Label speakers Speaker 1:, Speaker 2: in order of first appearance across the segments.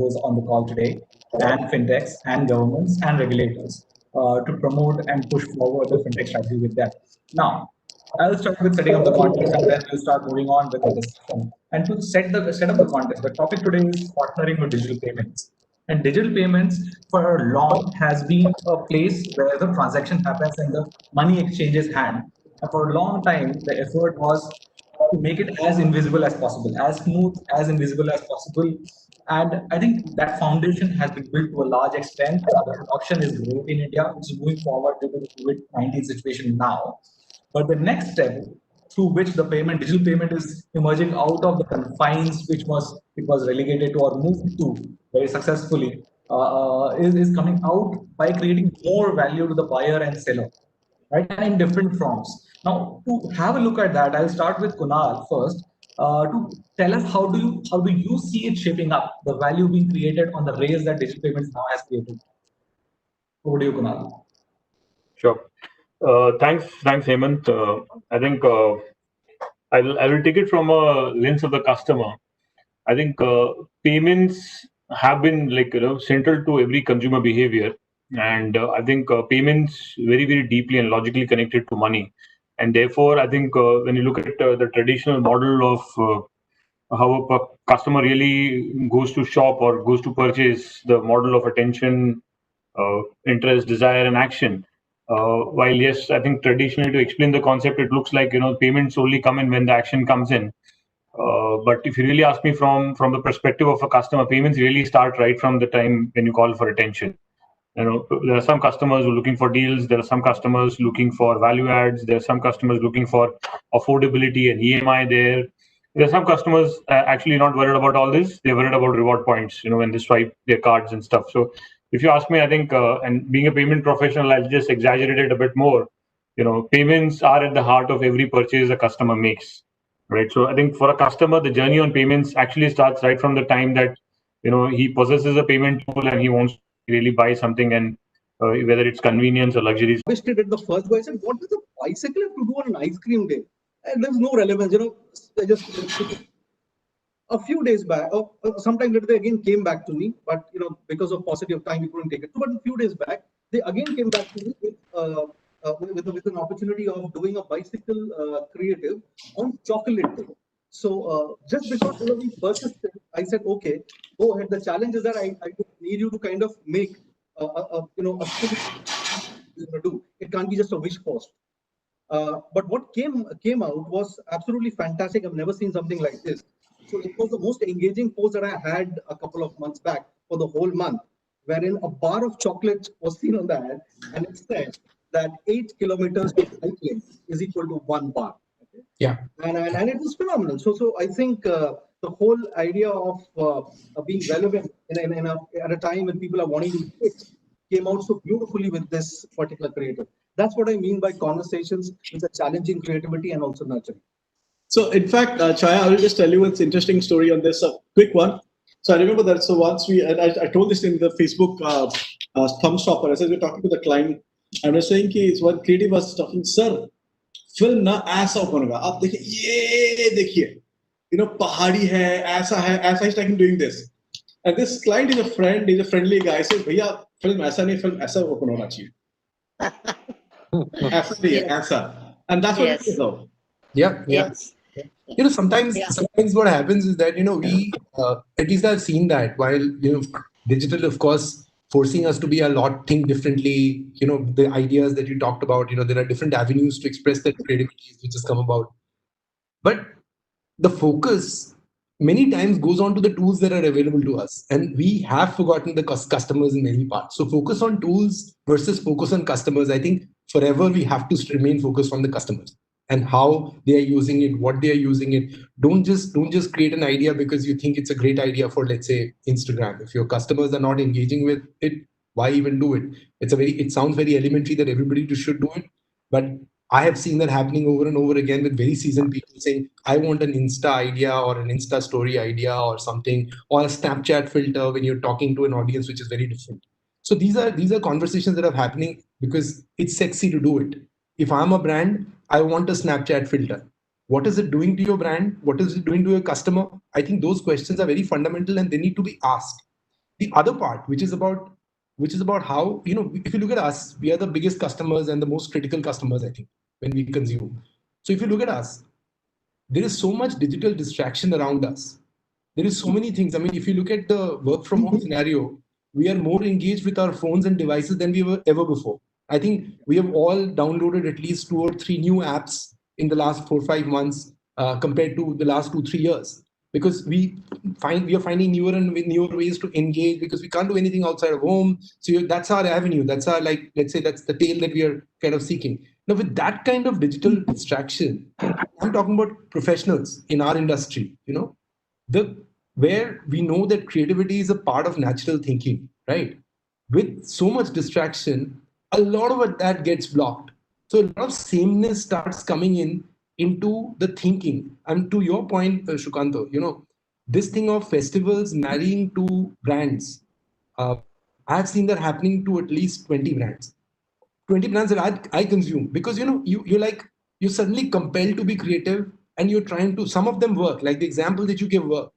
Speaker 1: those on the call today, and fintechs, and governments, and regulators to promote and push forward the fintech strategy with them. Now, I'll start with setting up the context, and then we'll start moving on with the discussion. And to set up the context, the topic today is partnering with digital payments. And digital payments for long has been a place where the transaction happens and the money exchanges hand. And for a long time, the effort was to make it as invisible as possible, as smooth, as invisible as possible. And I think that foundation has been built to a large extent. The adoption is great in India, which is moving forward due to the COVID-19 situation now. But the next step through which the digital payment is emerging out of the confines which it was relegated to or moved to very successfully, is coming out by creating more value to the buyer and seller, right? And in different forms. Now, to have a look at that, I'll start with Kunal first. To tell us how do you see it shaping up, the value being created on the rails that digital payments now has created. Over to you, Kunal.
Speaker 2: Sure. Thanks, Hemant. I think I will take it from a lens of the customer. I think payments have been central to every consumer behavior, and I think payments very deeply and logically connected to money, and therefore I think when you look at the traditional model of how a customer really goes to shop or goes to purchase, the model of attention, interest, desire, and action. While yes, I think traditionally to explain the concept, it looks like payments only come in when the action comes in. But if you really ask me from the perspective of a customer, payments really start right from the time when you call for attention. There are some customers who are looking for deals. There are some customers looking for value adds. There are some customers looking for affordability and EMI there. There are some customers actually not worried about all this. They're worried about reward points, when they swipe their cards and stuff. So if you ask me, I think, and being a payment professional, I'll just exaggerate it a bit more. Payments are at the heart of every purchase a customer makes, right? So I think for a customer, the journey on payments actually starts right from the time that, he possesses a payment tool and he wants to really buy something, and whether it's convenience or luxuries.
Speaker 3: I wished it at the first go. I said, what does a bicycle have to do on an ice cream day? And there's no relevance, I just a few days back, or sometime later, they again came back to me, but because of paucity of time, we couldn't take it. But a few days back, they again came back to me with an opportunity of doing a bicycle creative on chocolate day. So just because we persisted, I said, okay, go ahead. The challenge is that I need you to kind of make a do. It can't be just a wish post. But what came out was absolutely fantastic. I've never seen something like this. So it was the most engaging post that I had a couple of months back for the whole month, wherein a bar of chocolate was seen on the ad, and it said that 8 kilometers of cycling is equal to 1 bar. Okay?
Speaker 4: Yeah,
Speaker 3: and it was phenomenal. So I think the whole idea of being relevant at a time when people are wanting to hit came out so beautifully with this particular creative. That's what I mean by conversations with a challenging creativity and also nurturing.
Speaker 5: So in fact, Chaya, I will just tell you an interesting story on this, quick one. So I remember that. So once I told this in the Facebook Thumbstopper. I said, we're talking to the client, and we're saying that one creative was talking, sir, film na aisa banega. Aap dekhiye, ye dekhiye. Pahadi hai, aisa is like doing this. And this client is a friend, he's a friendly guy. I said, bhaiya, film aisa nahi, film aisa open hona chahiye. Aisa nahi hai, aisa. And that's what it is now.
Speaker 4: Yeah.
Speaker 6: Yes.
Speaker 4: Sometimes what happens is that, we, at least I've seen that while, digital, of course, forcing us to be a lot, think differently, the ideas that you talked about, there are different avenues to express that creativity which has come about. But the focus many times goes on to the tools that are available to us. And we have forgotten the customers in many parts. So focus on tools versus focus on customers. I think forever we have to remain focused on the customers and how they are using it, what they are using it. Don't just create an idea because you think it's a great idea for, let's say, Instagram. If your customers are not engaging with it, why even do it? It sounds very elementary that everybody should do it, but I have seen that happening over and over again with very seasoned people saying, I want an Insta idea or an Insta story idea or something, or a Snapchat filter when you're talking to an audience, which is very different. So these are conversations that are happening because it's sexy to do it. If I'm a brand, I want a Snapchat filter. What is it doing to your brand? What is it doing to your customer? I think those questions are very fundamental and they need to be asked. the other part, which is about how, if you look at us, we are the biggest customers and the most critical customers, I think, when we consume. So if you look at us, there is so much digital distraction around us. There is so many things. I mean, if you look at the work from home scenario, we are more engaged with our phones and devices than we were ever before. I think we have all downloaded at least 2 or 3 new apps in the last 4 or 5 months compared to the last 2 or 3 years, because we are finding newer ways to engage, because we can't do anything outside of home. So that's our avenue. That's our, like, let's say that's the tail that we are kind of seeking. Now, with that kind of digital distraction, I'm talking about professionals in our industry, the where we know that creativity is a part of natural thinking, right? With so much distraction, a lot of that gets blocked. So a lot of sameness starts coming into the thinking. And to your point, Shukanto, this thing of festivals marrying to brands, uh, I've seen that happening to at least 20 brands. 20 brands that I consume, because you're suddenly compelled to be creative, and you're trying to, some of them work, like the example that you give work,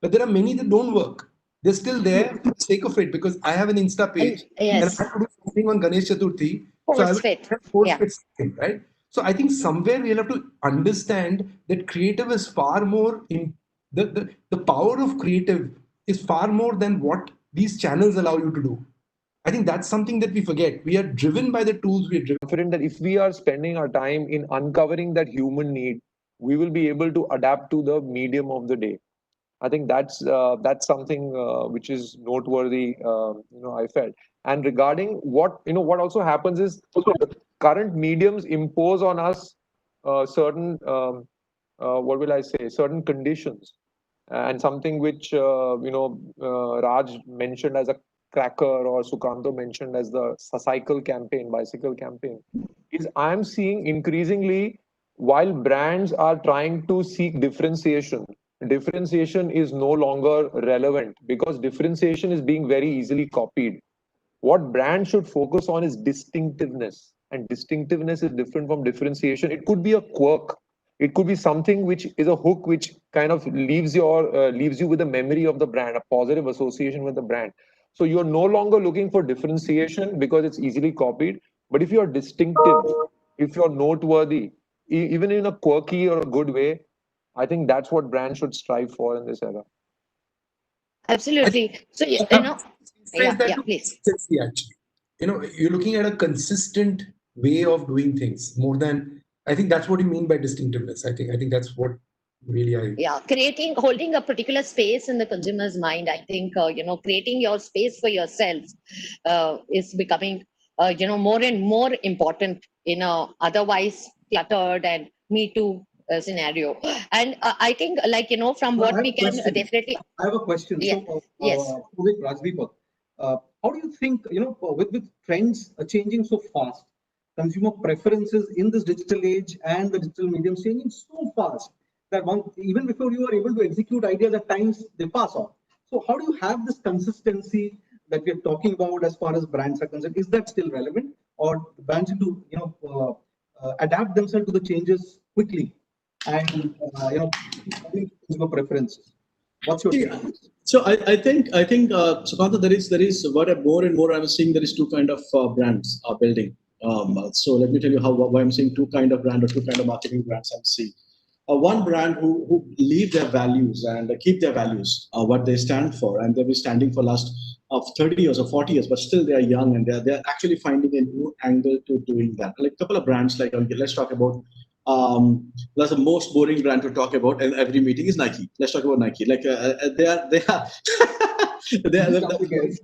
Speaker 4: but there are many that don't work. They're still there for the sake of it, because I have an Insta page and I
Speaker 6: Yes,
Speaker 4: have to do something on Ganesh Chaturthi. So I
Speaker 6: force
Speaker 4: will
Speaker 6: fit.
Speaker 4: force
Speaker 6: Yeah.
Speaker 4: fit something, right? So I think somewhere we'll have to understand that creative is far more in the power of creative is far more than what these channels allow you to do. I think that's something that we forget. We are driven by the tools. We are driven.
Speaker 7: Confident that if we are spending our time in uncovering that human need, we will be able to adapt to the medium of the day. I think that's something which is noteworthy. I felt. And regarding what also happens is the current mediums impose on us certain what will I say, certain conditions, and something which Raj mentioned as a cracker, or Sukanto mentioned as the bicycle campaign, is I'm seeing increasingly, while brands are trying to seek differentiation is no longer relevant, because differentiation is being very easily copied. What brands should focus on is distinctiveness, and distinctiveness is different from differentiation. It could be a quirk, it could be something which is a hook, which kind of leaves you with a memory of the brand, a positive association with the brand. So you're no longer looking for differentiation because it's easily copied, but if you're distinctive, if you're noteworthy, even in a quirky or a good way, I think that's what brands should strive for in this era.
Speaker 4: I think
Speaker 6: Absolutely. So,
Speaker 4: you have to phrase that
Speaker 6: yeah,
Speaker 4: to
Speaker 6: please.
Speaker 4: consistency, actually. You're looking at a consistent way of doing things more than, I think that's what you mean by distinctiveness. I think that's what really
Speaker 6: Yeah, holding a particular space in the consumer's mind. I think, creating your space for yourself is becoming, more and more important in a otherwise cluttered and Me Too scenario. And I think, from
Speaker 3: I
Speaker 6: what
Speaker 3: have
Speaker 6: we
Speaker 3: a
Speaker 6: can
Speaker 3: question.
Speaker 6: definitely,
Speaker 3: I have a question.
Speaker 6: yeah,
Speaker 3: So,
Speaker 6: yes.
Speaker 3: with Rajdeepak, how do you think, with trends changing so fast, consumer preferences in this digital age and the digital medium changing so fast that even before you are able to execute ideas, at times they pass on. So, how do you have this consistency that we are talking about as far as brands are concerned? Is that still relevant, or brands need to, adapt themselves to the changes quickly and consumer preferences? What's your take
Speaker 5: Yeah.
Speaker 3: on this?
Speaker 5: So I think Sukanta, there is what more and more I'm seeing there is two kind of brands are building. So let me tell you why I'm seeing two kind of brand or two kind of marketing brands I'm seeing. One brand who leave their values and keep their values, what they stand for, and they've been standing for last of 30 years or 40 years, but still they are young and they're actually finding a new angle to doing that. Like a couple of brands, like let's talk about that's the most boring brand to talk about in every meeting is Nike. Let's talk about Nike. Like they are
Speaker 3: Yes.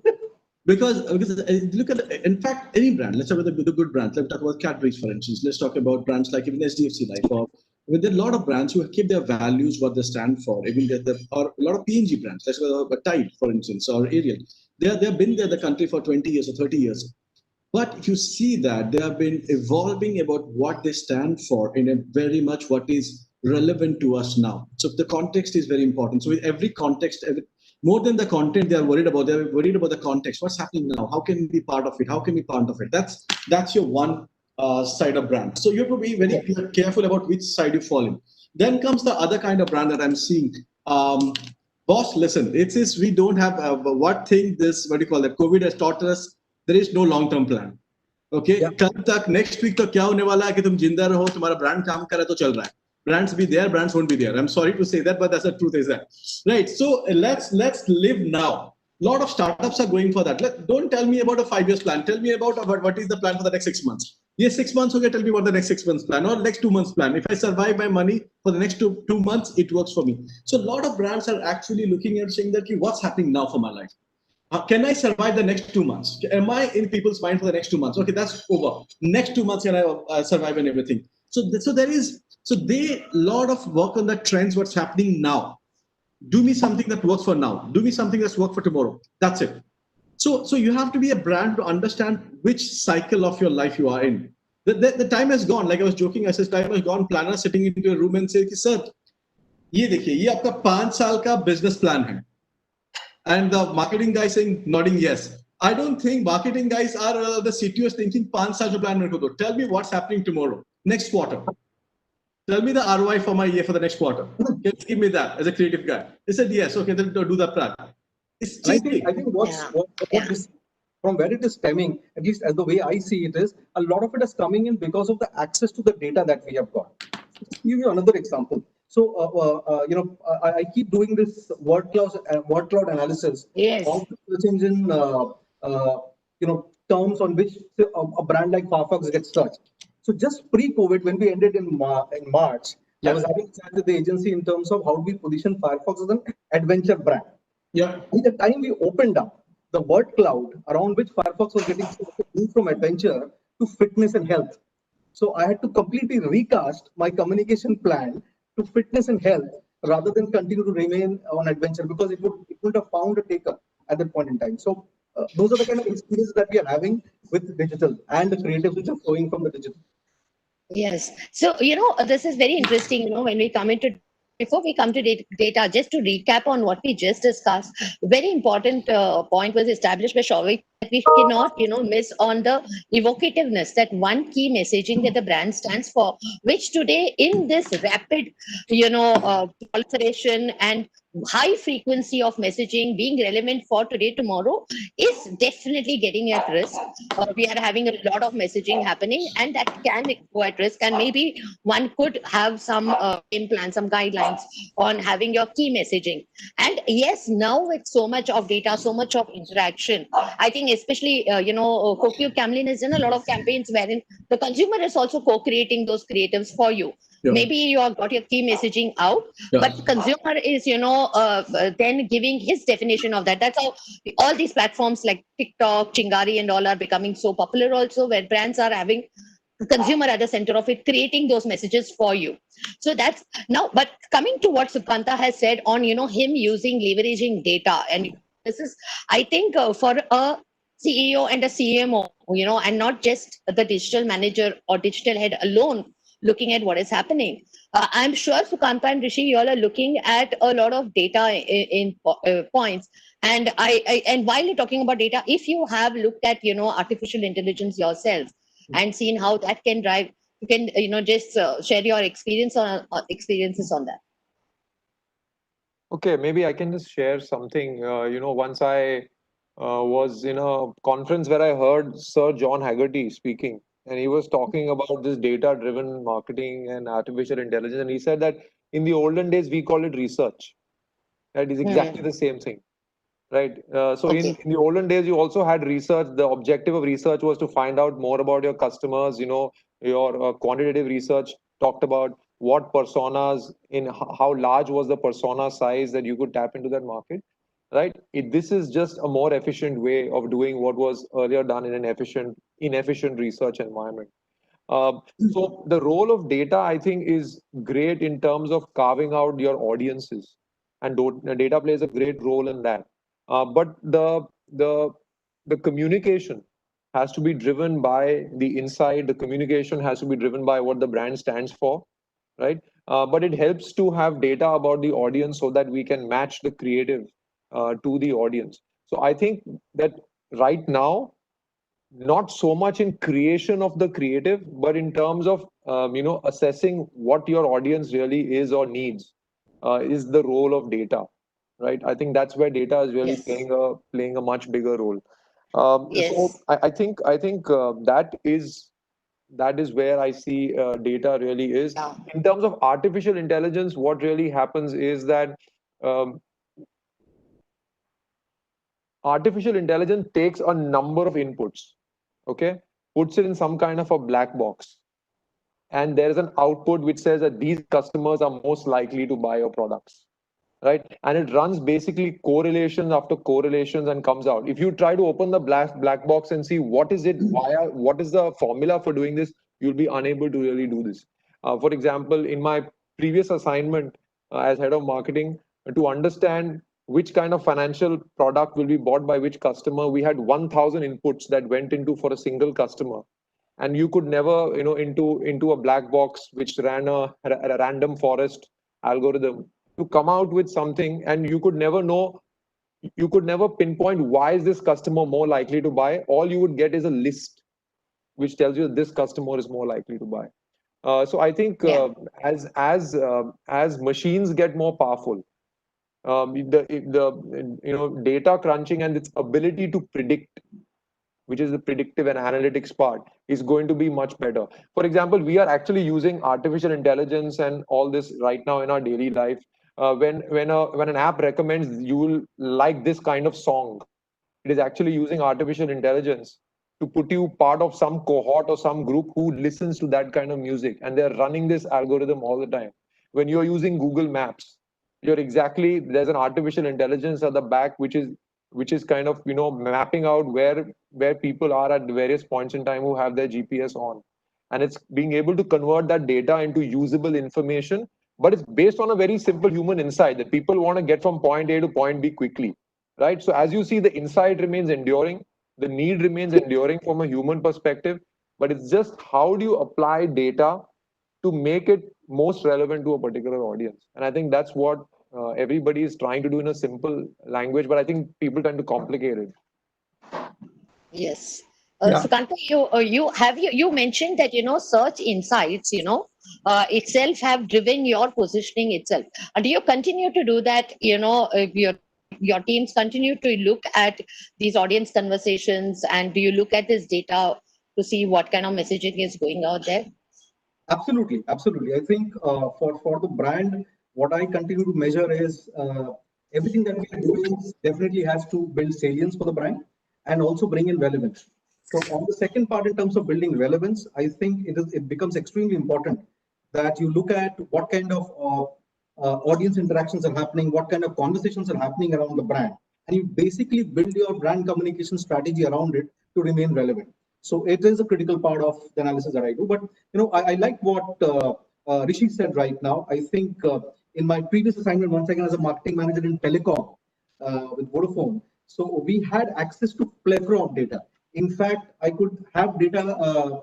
Speaker 5: because look at in fact any brand. Let's talk about the good brands. Let's talk about Cadbury's, for instance. Let's talk about brands like even SDFC Life, or there are a lot of brands who keep their values, what they stand for. Even or a lot of PNG brands. Let's talk about Tide, for instance, or Ariel. They've been there the country for 20 years or 30 years. But you see that they have been evolving about what they stand for in a very much what is relevant to us now. So the context is very important. So with every context, more than the content they are worried about, they're worried about the context. What's happening now? How can we be part of it? How can we be part of it? That's your one side of brand. So you have to be very careful about which side you fall in. Then comes the other kind of brand that I'm seeing. boss, listen, it is, we don't have what thing this, what do you call that, COVID has taught us, there is no long-term plan. Okay, कल तक next week तो क्या होने वाला है कि तुम जिंदा रहो, तुम्हारा brand काम करे तो चल रहा है. Brands be there, brands won't be there. I'm sorry to say that, but that's the truth is that. Right. So let's live now. A lot of startups are going for that. Don't tell me about a 5 years plan. Tell me about what is the plan for the next 6 months. Yes, 6 months, okay, tell me about the next 6 months plan or next 2 months plan. If I survive my money for the next two months, it works for me. So a lot of brands are actually looking at saying that, what's happening now for my life? Can I survive the next 2 months? Am I in people's mind for the next 2 months? Okay, that's over. Next 2 months, can I survive and everything? So there is, a lot of work on the trends, what's happening now. Do me something that works for now. Do me something that's work for tomorrow. That's it. So you have to be a brand to understand which cycle of your life you are in. The time has gone. Like I was joking, I said, time has gone. Planner sitting into a room and say, sir, ये देखिए, ये आपका 5 साल का business plan है. And the marketing guy saying, nodding yes. I don't think marketing guys are the CTOs thinking 5 साल का plan मेरे को दो. Tell me what's happening tomorrow, next quarter. Tell me the ROI for my year for the next quarter. Can you give me that as a creative guy? He said yes. Okay, then do the plan. It's
Speaker 3: I think what this, from where it is stemming, at least as the way I see it, is a lot of it is coming in because of the access to the data that we have got. I'll give you another example. So I keep doing this word cloud analysis of the search engine terms on which a brand like Firefox gets searched. So just pre-COVID, when we ended in March, I was having a chat with the agency in terms of how we position Firefox as an adventure brand.
Speaker 5: Yeah.
Speaker 3: By the time we opened up, the word cloud around which Firefox was getting moved from adventure to fitness and health. So I had to completely recast my communication plan to fitness and health rather than continue to remain on adventure, because it would have found a taker at that point in time. So those are the kind of experiences that we are having with digital and the creatives which are flowing from the digital.
Speaker 6: Yes. So, this is very interesting, when we come into, before we come to data, just to recap on what we just discussed, very important point was established by Shavik, that we cannot, miss on the evocativeness, that one key messaging that the brand stands for, which today in this rapid, proliferation and high frequency of messaging being relevant for today, tomorrow, is definitely getting at risk. We are having a lot of messaging happening, and that can go at risk. And maybe one could have some game plan, some guidelines on having your key messaging. And yes, now with so much of data, so much of interaction, I think especially, CoQ Camlin has done a lot of campaigns wherein the consumer is also co-creating those creatives for you. Yeah. Maybe you have got your key messaging out, but the consumer is, then giving his definition of that. That's how all these platforms like TikTok, Chingari and all are becoming so popular also, where brands are having the consumer at the center of it, creating those messages for you. So that's now, but coming to what Sukanta has said on, him using, leveraging data. And this is, I think, for a CEO and a CMO, and not just the digital manager or digital head alone, looking at what is happening. I'm sure Sukanta and Rishi, you all are looking at a lot of data in points. And and while you're talking about data, if you have looked at, artificial intelligence yourself and seen how that can drive, you can, just share your experiences on that.
Speaker 7: Okay, maybe I can just share something. Once I was in a conference where I heard Sir John Haggerty speaking, and he was talking about this data-driven marketing and artificial intelligence. And he said that in the olden days, we call it research. That is exactly the same thing, right? So in the olden days, you also had research. The objective of research was to find out more about your customers. Your quantitative research talked about what personas, in how large was the persona size that you could tap into that market, right? This is just a more efficient way of doing what was earlier done in an inefficient research environment. So the role of data, I think, is great in terms of carving out your audiences, and data plays a great role in that. But the communication has to be driven by the insight. The communication has to be driven by what the brand stands for, right? But it helps to have data about the audience so that we can match the creative to the audience. So I think that right now, not so much in creation of the creative, but in terms of assessing what your audience really is or needs, is the role of data, right? I think that's where data is really
Speaker 6: Yes.
Speaker 7: playing a much bigger role.
Speaker 6: Yes.
Speaker 7: So I think that is where I see data really is.
Speaker 6: Yeah.
Speaker 7: In terms of artificial intelligence, what really happens is that um, artificial intelligence takes a number of inputs, okay, puts it in some kind of a black box, and there is an output which says that these customers are most likely to buy your products, right? And it runs basically correlations after correlations and comes out. If you try to open the black box and see what is it, what is the formula for doing this, you'll be unable to really do this. For example, in my previous assignment as head of marketing, to understand which kind of financial product will be bought by which customer, we had 1,000 inputs that went into for a single customer, and you could never, into a black box which ran a random forest algorithm to come out with something, and you could never know, you could never pinpoint why is this customer more likely to buy. All you would get is a list which tells you that this customer is more likely to buy. So I think
Speaker 6: Yeah.
Speaker 7: as machines get more powerful, the data crunching and its ability to predict, which is the predictive and analytics part, is going to be much better. For example, we are actually using artificial intelligence and all this right now in our daily life. When an app recommends you will like this kind of song, it is actually using artificial intelligence to put you part of some cohort or some group who listens to that kind of music, and they're running this algorithm all the time. When you're using Google Maps, there's an artificial intelligence at the back which is kind of mapping out where people are at various points in time who have their GPS on, and it's being able to convert that data into usable information. But it's based on a very simple human insight that people want to get from point A to point B quickly, right? So as you see, the insight remains enduring, the need remains enduring from a human perspective, but it's just how do you apply data to make it most relevant to a particular audience. And I think that's what everybody is trying to do in a simple language, but I think people tend to complicate it.
Speaker 6: Yes.
Speaker 4: Yeah.
Speaker 6: So Kanta, you mentioned that search insights itself have driven your positioning itself. Do you continue to do that? Your teams continue to look at these audience conversations, and do you look at this data to see what kind of messaging is going out there?
Speaker 3: Absolutely, absolutely. I think for the brand, what I continue to measure is everything that we are doing definitely has to build salience for the brand and also bring in relevance. So on the second part, in terms of building relevance, I think it becomes extremely important that you look at what kind of audience interactions are happening, what kind of conversations are happening around the brand, and you basically build your brand communication strategy around it to remain relevant. So it is a critical part of the analysis that I do. But I like what Rishi said right now. I think in my previous assignment, once again as a marketing manager in telecom with Vodafone, so we had access to plethora of data. In fact, I could have data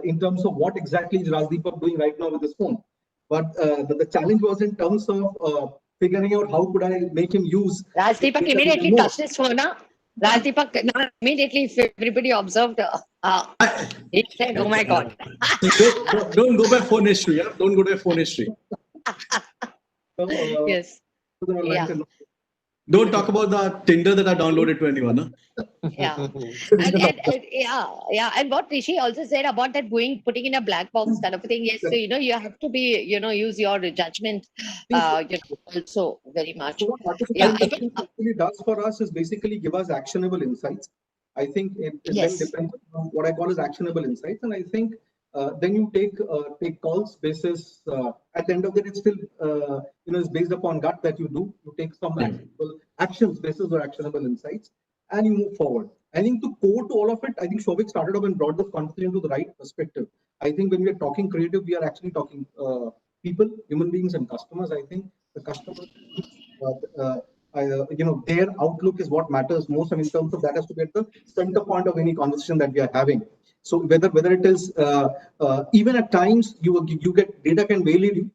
Speaker 3: in terms of what exactly is Rajdeepak doing right now with his phone. But the challenge was in terms of figuring out how could I make him use
Speaker 6: Rajdeepak
Speaker 3: data
Speaker 6: immediately
Speaker 3: more.
Speaker 6: touched his phone. Rajdeepak immediately, if everybody observed, he said, "Oh my God."
Speaker 5: Don't go by phone history. Yeah? Don't go by phone history.
Speaker 3: So,
Speaker 6: Yes. Yeah.
Speaker 5: Don't talk about the Tinder that I downloaded to anyone. Huh?
Speaker 6: Yeah. And what Rishi also said about that putting in a black box kind of thing. Yes, so you have to be, use your judgment, also very much.
Speaker 3: So what artificial
Speaker 6: Yeah,
Speaker 3: intelligence actually does for us is basically give us actionable insights. I think it then
Speaker 6: yes,
Speaker 3: depends on what I call as actionable insights, and I think then you take calls basis. At the end of the day, it's still is based upon gut that you do. You take some actionable actions basis or actionable insights, and you move forward. I think to core to all of it, I think Shobik started up and brought this conversation to the right perspective. I think when we are talking creative, we are actually talking people, human beings, and customers. I think the customers, their outlook is what matters most, and in terms of that has to be at the center point of any conversation that we are having. So whether it is even at times you get data can vary.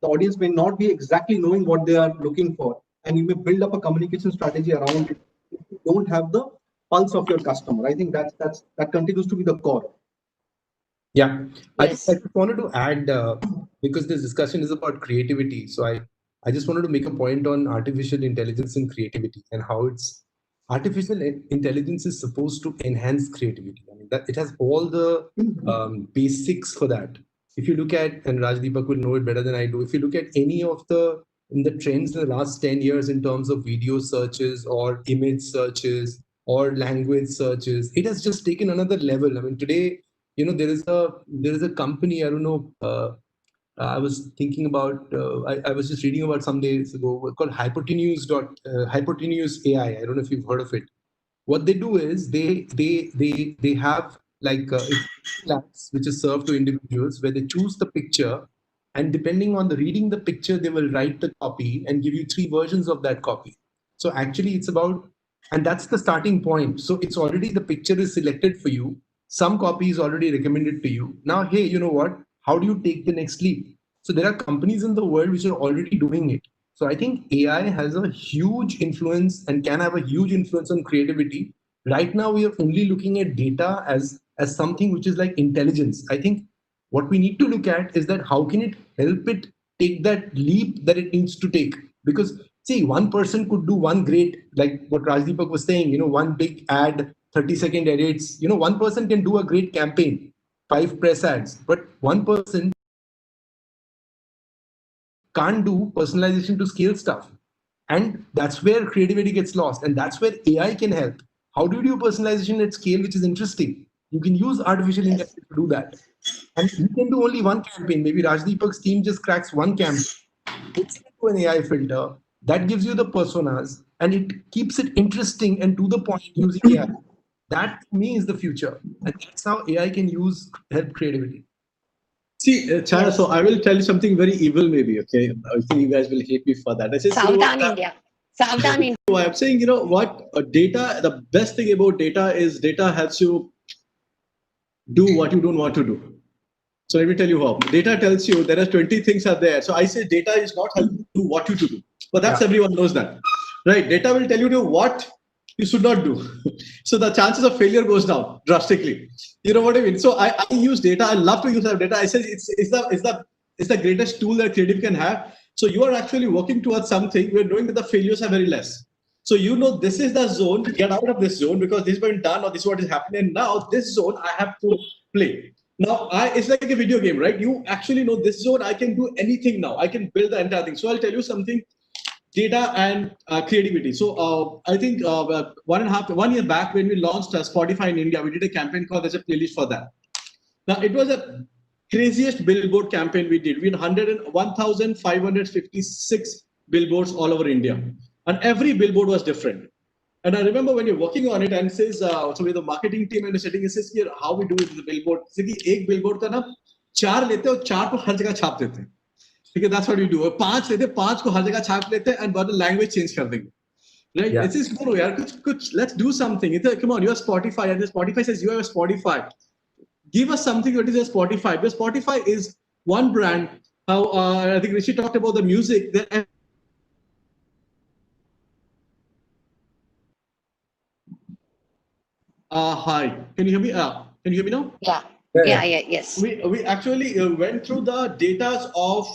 Speaker 3: The audience may not be exactly knowing what they are looking for, and you may build up a communication strategy around it if you don't have the pulse of your customer. I think that continues to be the core.
Speaker 4: Yeah, I
Speaker 6: yes,
Speaker 4: just wanted to add because this discussion is about creativity. So I I just wanted to make a point on artificial intelligence and creativity and how it's artificial intelligence is supposed to enhance creativity. I mean, that it has all the basics for that. If you look at, and Rajdeepak will know it better than I do, if you look at any of the trends in the last 10 years in terms of video searches or image searches or language searches, it has just taken another level. I mean, today, there is a company, I don't know, I was thinking about, I was just reading about some days ago called Hypotenuse AI. I don't know if you've heard of it. What they do is they have like it's labs which is served to individuals where they choose the picture, and depending on the reading the picture, they will write the copy and give you 3 versions of that copy. So actually, it's about, and that's the starting point. So it's already the picture is selected for you. Some copy is already recommended to you. Now, hey, you know what? How do you take the next leap? So there are companies in the world which are already doing it. So I think AI has a huge influence and can have a huge influence on creativity. Right now, we are only looking at data as something which is like intelligence. I think what we need to look at is that how can it help it take that leap that it needs to take? Because see, one person could do one great, like what Rajdeepak was saying, one big ad, 30-second edits. One person can do a great campaign, 5 press ads, but one person can't do personalization to scale stuff. And that's where creativity gets lost. And that's where AI can help. How do you do personalization at scale, which is interesting? You can use artificial intelligence to do that. And you can do only one campaign. Maybe Rajdeepak's team just cracks one campaign, puts it into an AI filter, that gives you the personas, and it keeps it interesting and to the point using AI. That to me is the future. And that's how AI can help creativity.
Speaker 5: See, Chaya, so I will tell you something very evil, maybe. Okay, I think you guys will hate me for that. I say,
Speaker 6: Southern India. Southern India.
Speaker 5: I'm saying, what data. The best thing about data is data helps you do what you don't want to do. So let me tell you how. Data tells you there are 20 things are there. So I say data is not helping you do what you to do. But that's everyone knows that, right? Data will tell you what you should not do. So the chances of failure goes down drastically. You know what I mean? So I use data. I love to use data. I say it's the greatest tool that creative can have. So you are actually working towards something where knowing that the failures are very less. So this is the zone. Get out of this zone because this has been done or this is what is happening. And now this zone I have to play. Now it's like a video game, right? You actually know this zone. I can do anything now. I can build the entire thing. So I'll tell you something. Data and creativity. So I think 1 year back when we launched Spotify in India, we did a campaign called as a playlist for that. Now it was a craziest billboard campaign we did. We had 1,556 billboards all over India, and every billboard was different. And I remember when you're working on it and says, so with the marketing team and the setting, it says here how we do it with the billboard. एक billboard का ना 4 लेते और 4 को हर जगह छाप देते हैं. Because that's what we do. 5 लेते 5 को हर जगह छाप लेते and but the language change कर देंगे. Right? Yeah. It says, no, yaar, let's do something. Come on, you are Spotify, and the Spotify says you are Spotify. Give us something that is a Spotify. Because Spotify is one brand. How I think Rishi talked about the music. Hi, can you hear me? Can you hear me now?
Speaker 6: Yeah. Yes.
Speaker 5: We actually went through the data of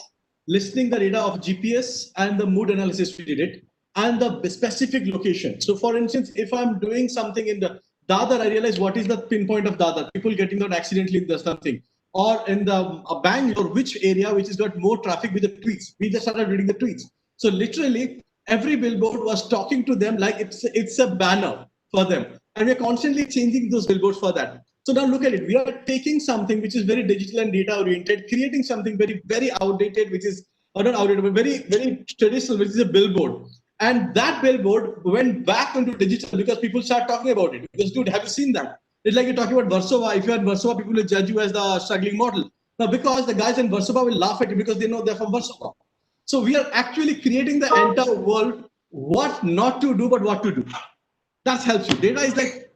Speaker 5: listening the data of GPS and the mood analysis we did it and the specific location. So for instance, if I'm doing something in the Dadar, I realize what is the pinpoint of Dadar, people getting out accidentally in the something, or in the Bangalore, which area which has got more traffic with the tweets. We just started reading the tweets. So literally every billboard was talking to them like it's a banner for them. And we're constantly changing those billboards for that. So now look at it. We are taking something which is very digital and data oriented, creating something very, very outdated, which is not outdated, but very, very traditional, which is a billboard. And that billboard went back into digital because people start talking about it. Because, dude, have you seen that? It's like you're talking about Warsaw. If you're in Warsaw, people will judge you as the struggling model. Now, because the guys in Warsaw will laugh at you because they know they're from Warsaw. So we are actually creating the entire world what not to do, but what to do. That helps you. Data is like,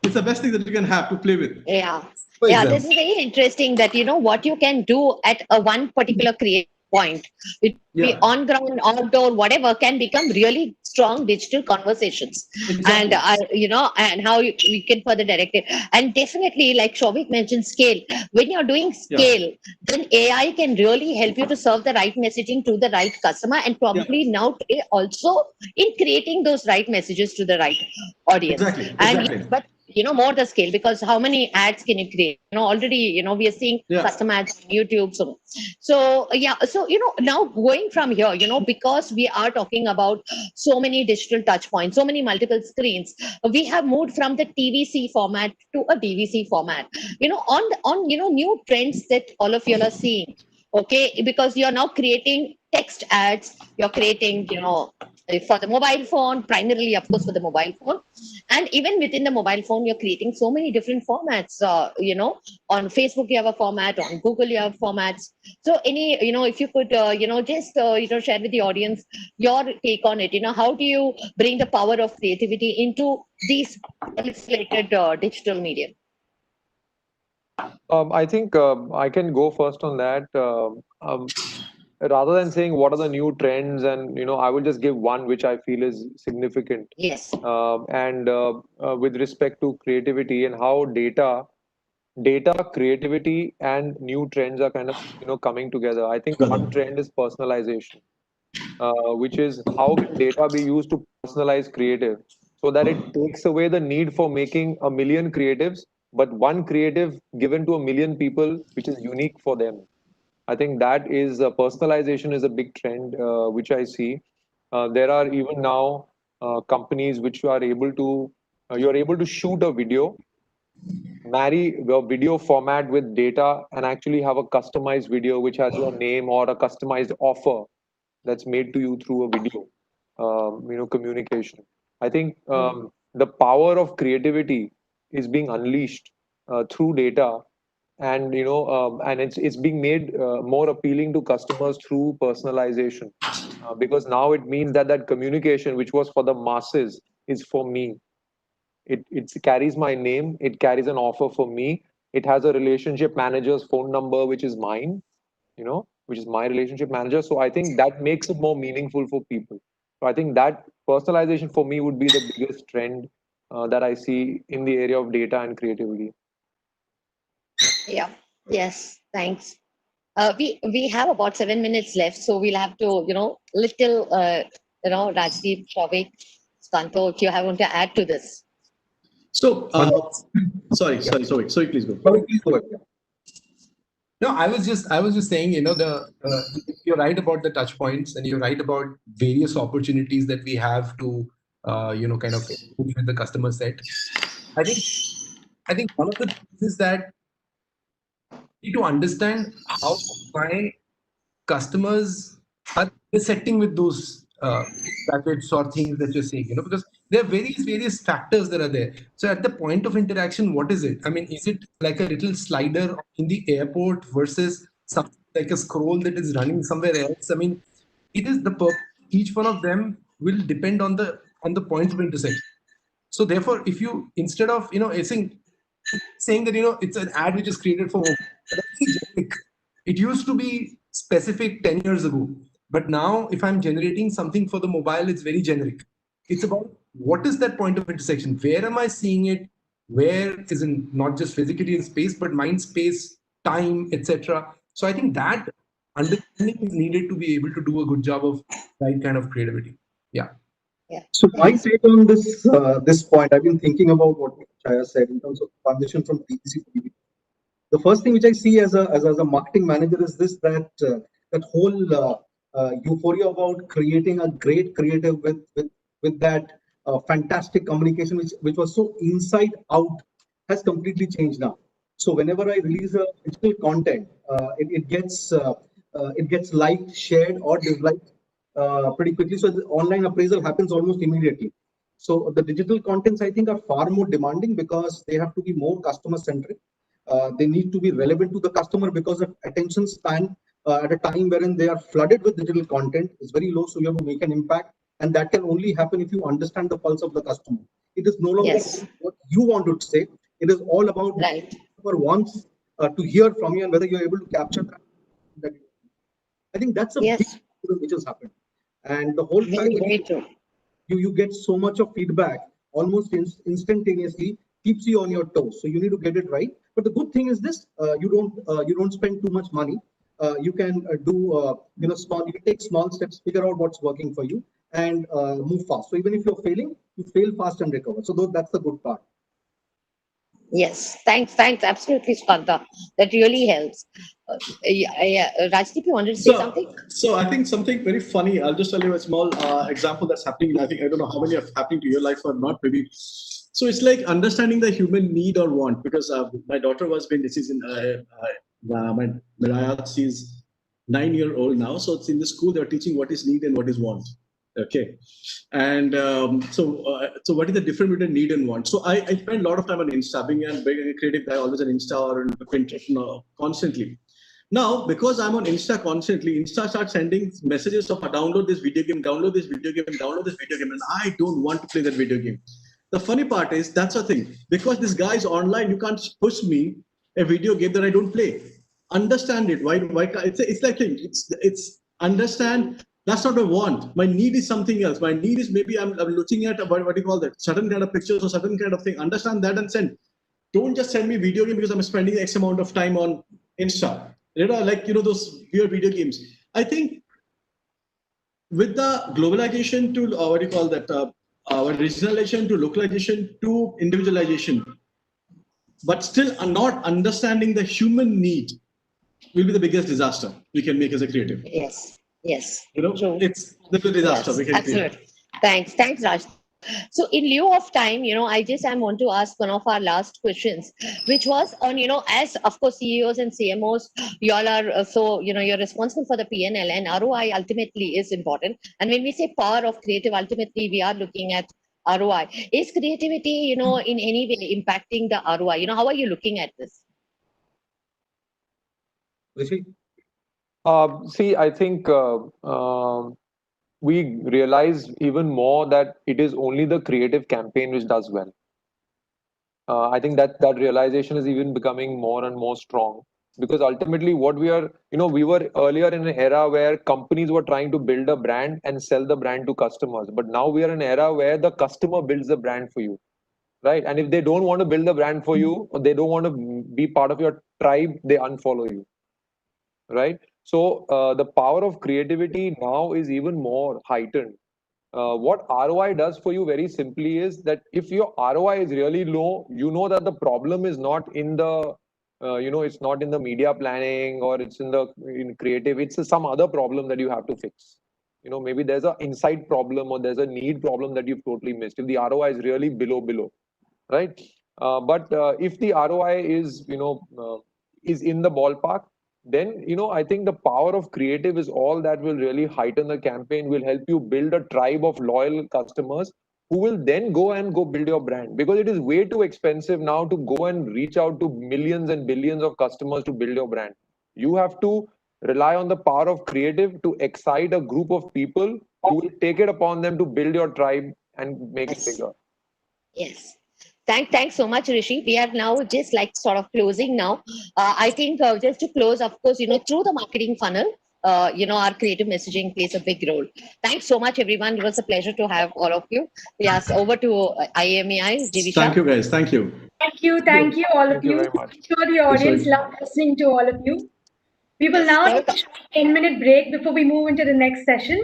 Speaker 5: it's the best thing that you can have to play with.
Speaker 6: Yeah. Yeah, this is very interesting that, what you can do at a one particular creative point. It be
Speaker 3: Yeah.
Speaker 6: on ground, outdoor, whatever, can become really strong digital conversations. And
Speaker 3: Exactly.
Speaker 6: and how we can further direct it. And definitely, like Shobik mentioned, scale. When you're doing
Speaker 3: Yeah.
Speaker 6: scale, then AI can really help you to serve the right messaging to the right customer, and
Speaker 3: Yeah.
Speaker 6: probably now also in creating those right messages to the right audience.
Speaker 3: Exactly.
Speaker 6: And yes,
Speaker 3: Exactly.
Speaker 6: but more the scale, because how many ads can you create? Already we are seeing
Speaker 3: Yeah.
Speaker 6: custom ads on YouTube. So yeah, so now going from here, because we are talking about so many digital touch points, so many multiple screens, we have moved from the TVC format to a DVC format. On new trends that all of you are seeing. Okay, because you're now creating text ads, you're creating, for the mobile phone, primarily, of course, for the mobile phone. And even within the mobile phone, you're creating so many different formats. On Facebook, you have a format, on Google, you have formats. So, if you could, just, share with the audience your take on it. How do you bring the power of creativity into these illustrated digital media?
Speaker 7: I think I can go first on that. Rather than saying what are the new trends, and I will just give one which I feel is significant.
Speaker 6: Yes.
Speaker 7: And with respect to creativity and how data, creativity, and new trends are kind of coming together. I think one trend is personalization, which is how can data be used to personalize creative, so that it takes away the need for making a million creatives, but one creative given to a million people, which is unique for them. I think that is personalization is a big trend which I see. There are even now companies which you are able to shoot a video, marry your video format with data, and actually have a customized video which has your name or a customized offer that's made to you through a video, communication. I think the power of creativity is being unleashed through data, and and it's being made more appealing to customers through personalization, because now it means that that communication which was for the masses is for me. It carries my name, it carries an offer for me, it has a relationship manager's phone number which is mine, which is my relationship manager. So I think that makes it more meaningful for people. So I think that personalization for me would be the biggest trend that I see in the area of data and creativity.
Speaker 6: Yeah. Yes. Thanks. We have about 7 minutes left, so we'll have to, little, Rajdeep, Shavik, Skanto, if you have want to add to this.
Speaker 5: So, sorry, please go.
Speaker 3: Please go ahead.
Speaker 4: No, I was just saying, you're right about the touch points, and you're right about various opportunities that we have to, kind of engage with the customer set. I think one of the things is that we need to understand how my customers are intersecting with those packets or things that you're saying, because there are various factors that are there. So at the point of interaction, what is it? I mean, is it like a little slider in the airport versus something like a scroll that is running somewhere else? I mean, it is the each one of them will depend on the point of intersection. So therefore, if you, instead of saying that it's an ad which is created for mobile, that's very generic. It used to be specific 10 years ago, but now if I'm generating something for the mobile, it's very generic. It's about what is that point of intersection, where am I seeing it, where is in not just physically in space but mind, space, time, etc. So I think that understanding is needed to be able to do a good job of right kind of creativity. Yeah.
Speaker 6: Yeah.
Speaker 3: So my take on this point, I've been thinking about what Chaya said in terms of transition from TVC to DVC. The first thing which I see as a marketing manager is this, that whole euphoria about creating a great creative with that fantastic communication which was so inside out has completely changed now. So whenever I release a digital content, it gets liked, shared, or disliked pretty quickly. So the online appraisal happens almost immediately. So the digital contents, I think, are far more demanding because they have to be more customer centric. They need to be relevant to the customer because of attention span at a time wherein they are flooded with digital content is very low. So you have to make an impact, and that can only happen if you understand the pulse of the customer. It is no longer
Speaker 6: Yes.
Speaker 3: what you want to say. It is all about what
Speaker 6: Right.
Speaker 3: the customer wants to hear from you and whether you're able to capture that. I think that's a
Speaker 6: Yes.
Speaker 3: big thing which has happened. And the whole fact
Speaker 6: Very,
Speaker 3: that
Speaker 6: very true.
Speaker 3: you get so much of feedback almost instantaneously keeps you on your toes. So you need to get it right. But the good thing is this: you don't spend too much money. You can do small. You can take small steps, figure out what's working for you, and move fast. So even if you're failing, you fail fast and recover. So that's the good part.
Speaker 6: Yes, thanks, absolutely, Spanta. That really helps. Rajdeep, you wanted to say something?
Speaker 5: So I think something very funny. I'll just tell you a small example that's happening. I think I don't know how many are happening to your life or not, maybe. So it's like understanding the human need or want. Because my daughter was being this is in my Miraya, she's 9-year-old now. So it's in the school they're teaching what is need and what is want. Okay, and so what is the difference between need and want? So I spend a lot of time on Insta, being a creative guy, always on Insta or on Pinterest, constantly. Now, because I'm on Insta constantly, Insta starts sending messages of download this video game, download this video game, download this video game, and I don't want to play that video game. The funny part is that's the thing. Because this guy is online, you can't push me a video game that I don't play. Understand it. Why it's like it's understand. That's not a want. My need is something else. My need is maybe I'm looking at what do you call that? Certain kind of pictures or certain kind of thing. Understand that and send. Don't just send me video game because I'm spending X amount of time on Insta. Those weird video games. I think with the globalization to what do you call that? Our regionalization to localization to individualization, but still not understanding the human need will be the biggest disaster we can make as a creative.
Speaker 6: Yes.
Speaker 5: True. It's the disaster we can
Speaker 6: absolutely.
Speaker 5: create.
Speaker 6: Thanks, Raj. So in lieu of time, I want to ask one of our last questions, which was on, as of course CEOs and CMOs, you all are you're responsible for the P&L, and ROI ultimately is important. And when we say power of creative, ultimately we are looking at ROI. Is creativity, in any way impacting the ROI? How are you looking at this?
Speaker 3: Rishi?
Speaker 7: See, I think we realize even more that it is only the creative campaign which does well. I think that realization is even becoming more and more strong, because ultimately what we are, we were earlier in an era where companies were trying to build a brand and sell the brand to customers, but now we are in an era where the customer builds the brand for you, right? And if they don't want to build the brand for you, or they don't want to be part of your tribe, they unfollow you, right? So the power of creativity now is even more heightened. What ROI does for you very simply is that if your ROI is really low, you know that the problem is not in the, it's not in the media planning or it's in creative. It's some other problem that you have to fix. Maybe there's an insight problem or there's a need problem that you've totally missed. If the ROI is really below, right? But if the ROI is in the ballpark, then I think the power of creative is all that will really heighten the campaign, will help you build a tribe of loyal customers who will then go build your brand, because it is way too expensive now to go and reach out to millions and billions of customers to build your brand. You have to rely on the power of creative to excite a group of people who will take it upon them to build your tribe and make it bigger.
Speaker 6: Yes. Thanks so much, Rishi. We are now just like sort of closing now. I think just to close, of course, through the marketing funnel, our creative messaging plays a big role. Thanks so much, everyone. It was a pleasure to have all of you. Yes, over to IMEI, Divisha.
Speaker 5: Thank you, guys. Thank you.
Speaker 8: Thank you, all of you. I'm sure the audience loved listening to all of you. We will now take a 10-minute break before we move into the next session.